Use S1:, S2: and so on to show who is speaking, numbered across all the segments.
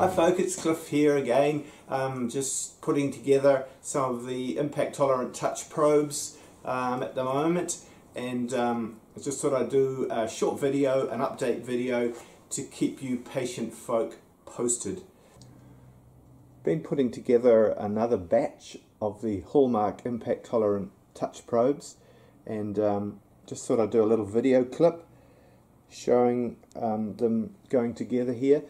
S1: Hi folk, it's Cliff here again, just putting together some of the impact tolerant touch probes at the moment, and I just thought I'd do a short video, an update video to keep you patient folk posted. Been putting together another batch of the Hallmark impact tolerant touch probes, and just thought I'd do a little video clip showing them going together here.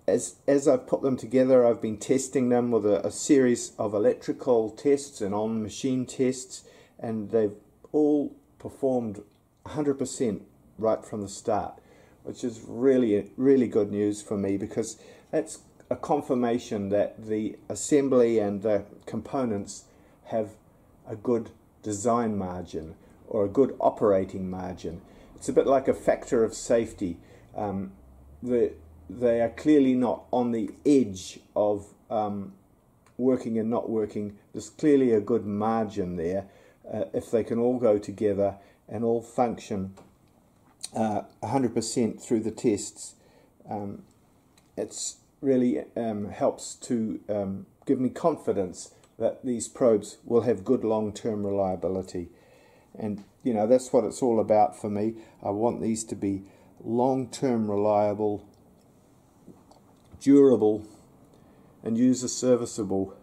S1: As I've put them together, I've been testing them with a series of electrical tests and on-machine tests, and they've all performed 100% right from the start, which is really good news for me, because that's a confirmation that the assembly and the components have a good design margin or a good operating margin. It's a bit like a factor of safety. They are clearly not on the edge of working and not working. There's clearly a good margin there if they can all go together and all function 100% through the tests. It's really helps to give me confidence that these probes will have good long-term reliability. And you know, that's what it's all about for me. I want these to be long-term reliable, durable, and user serviceable.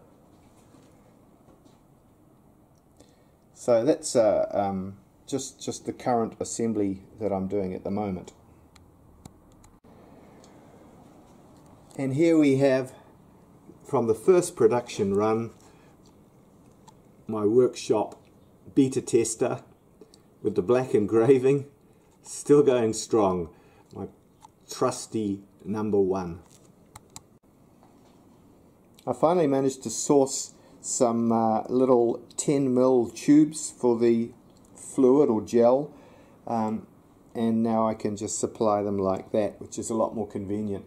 S1: So that's just the current assembly that I'm doing at the moment. And here we have, from the first production run, my workshop beta tester with the black engraving, still going strong, my trusty #1. I finally managed to source some little 10mm tubes for the fluid or gel, and now I can just supply them like that, which is a lot more convenient.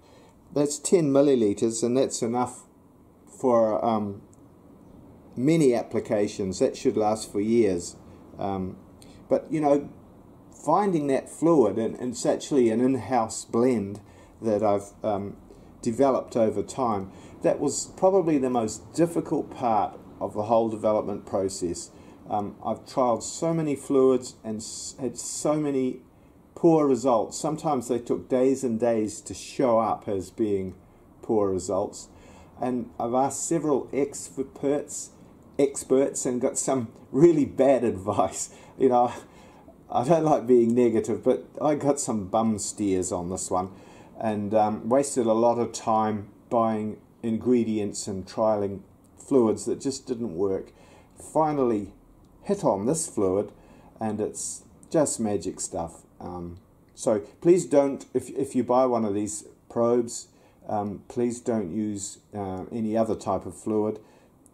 S1: That's 10 milliliters, and that's enough for many applications. That should last for years. But you know, finding that fluid, and it's actually an in-house blend that I've developed over time. That was probably the most difficult part of the whole development process. I've trialed so many fluids and had so many poor results. Sometimes they took days and days to show up as being poor results. And I've asked several experts and got some really bad advice. You know, I don't like being negative, but I got some bum steers on this one, and wasted a lot of time buying ingredients and trialing fluids that just didn't work. Finally hit on this fluid, and it's just magic stuff. So please don't, if you buy one of these probes, please don't use any other type of fluid.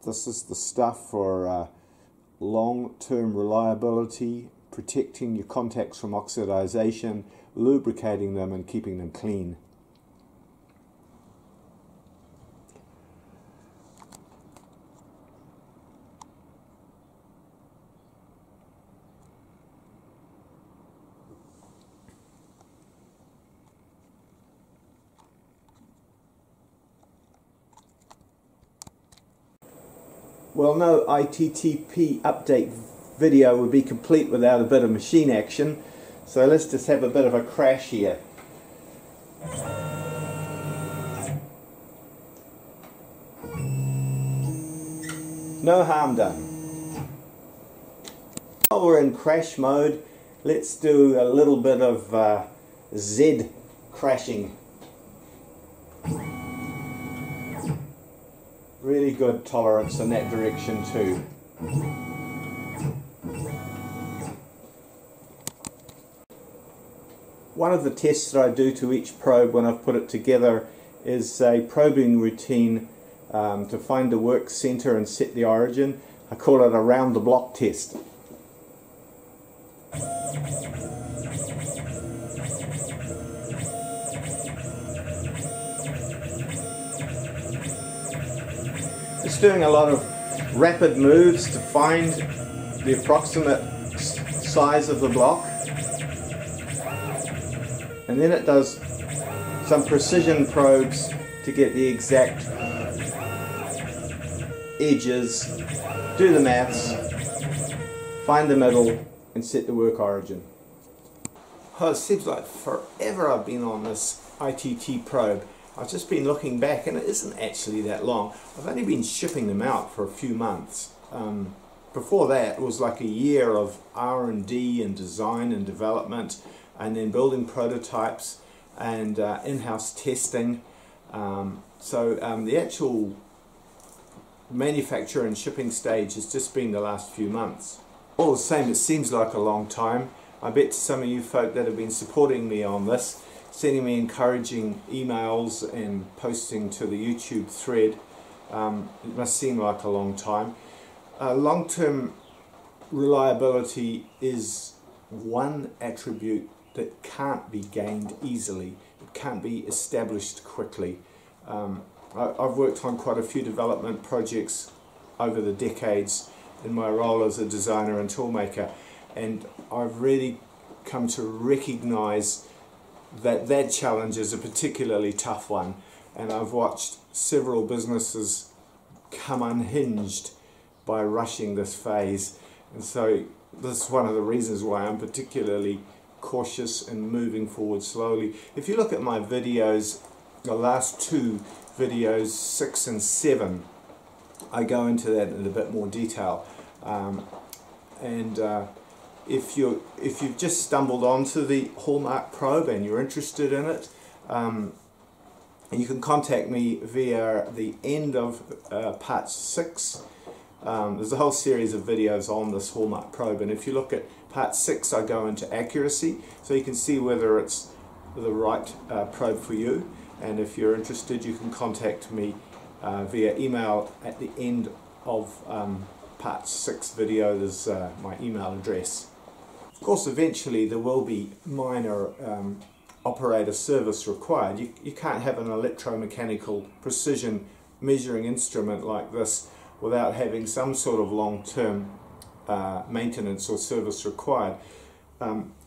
S1: This is the stuff for long-term reliability, protecting your contacts from oxidization, lubricating them and keeping them clean. Well, no ITTP update video would be complete without a bit of machine action, so let's just have a bit of a crash here. No harm done. While we're in crash mode, let's do a little bit of Z crashing. Really good tolerance in that direction too. One of the tests that I do to each probe when I've put it together is a probing routine to find the work center and set the origin. I call it a round the block test. Just doing a lot of rapid moves to find the approximate size of the block, and then it does some precision probes to get the exact edges, do the maths, find the middle and set the work origin. Oh, it seems like forever I've been on this ITT probe. I've just been looking back and it isn't actually that long. I've only been shipping them out for a few months. Before that it was like a year of R&D and design and development, and then building prototypes and in-house testing. The actual manufacture and shipping stage has just been the last few months. All the same, it seems like a long time. I bet some of you folk that have been supporting me on this, sending me encouraging emails and posting to the YouTube thread, it must seem like a long time. Long-term reliability is one attribute that can't be gained easily. It can't be established quickly. I've worked on quite a few development projects over the decades in my role as a designer and toolmaker, and I've really come to recognize that challenge is a particularly tough one, and I've watched several businesses come unhinged by rushing this phase, and so this is one of the reasons why I'm particularly cautious and moving forward slowly. If you look at my videos, the last two videos, 6 and 7, I go into that in a bit more detail. If you've just stumbled onto the Hallmark probe and you're interested in it, you can contact me via the end of part 6. There's a whole series of videos on this Hallmark probe, and if you look at part 6, I go into accuracy, so you can see whether it's the right probe for you. And if you're interested, you can contact me via email at the end of part 6 video. There's my email address. Of course, eventually there will be minor operator service required. You can't have an electromechanical precision measuring instrument like this without having some sort of long-term maintenance or service required.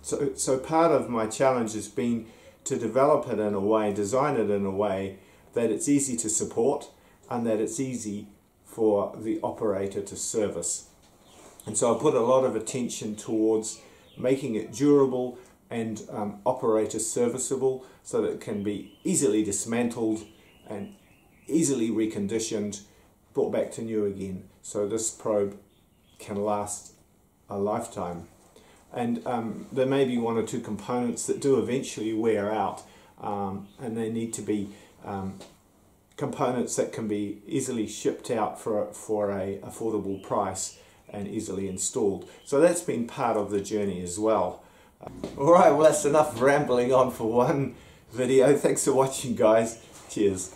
S1: So part of my challenge has been to develop it in a way, design it in a way that it's easy to support and that it's easy for the operator to service. And so I put a lot of attention towards making it durable and operator serviceable, so that it can be easily dismantled and easily reconditioned, brought back to new again, so this probe can last a lifetime. And there may be 1 or 2 components that do eventually wear out, and they need to be components that can be easily shipped out for a affordable price and easily installed. So that's been part of the journey as well. Alright, well that's enough rambling on for one video. Thanks for watching, guys. Cheers.